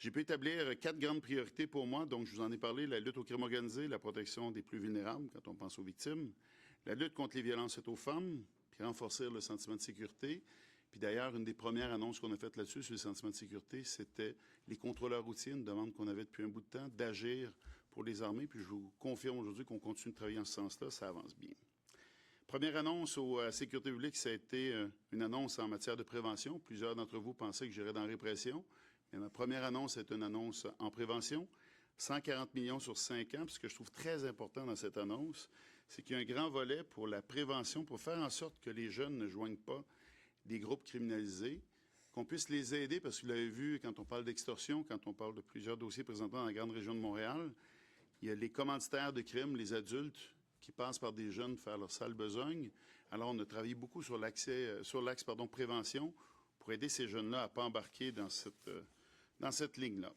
J'ai pu établir 4 grandes priorités pour moi. Donc, je vous en ai parlé, la lutte au crime organisé, la protection des plus vulnérables quand on pense aux victimes, la lutte contre les violences faites aux femmes, puis renforcer le sentiment de sécurité. Puis d'ailleurs, une des premières annonces qu'on a faites là-dessus sur le sentiment de sécurité, c'était les contrôleurs routiers, une demande qu'on avait depuis un bout de temps, d'agir pour les armées. Puis je vous confirme aujourd'hui qu'on continue de travailler en ce sens-là, ça avance bien. Première annonce à la sécurité publique, ça a été une annonce en matière de prévention. Plusieurs d'entre vous pensaient que j'irais dans la répression. Mais ma première annonce est une annonce en prévention. 140 millions sur 5 ans. Puis ce que je trouve très important dans cette annonce, c'est qu'il y a un grand volet pour la prévention, pour faire en sorte que les jeunes ne joignent pas des groupes criminalisés, qu'on puisse les aider, parce que vous l'avez vu, quand on parle d'extorsion, quand on parle de plusieurs dossiers présentement dans la grande région de Montréal, il y a les commanditaires de crimes, les adultes, qui passent par des jeunes faire leur sale besogne. Alors, on a travaillé beaucoup sur l'axe prévention pour aider ces jeunes-là à ne pas embarquer dans cette ligne-là.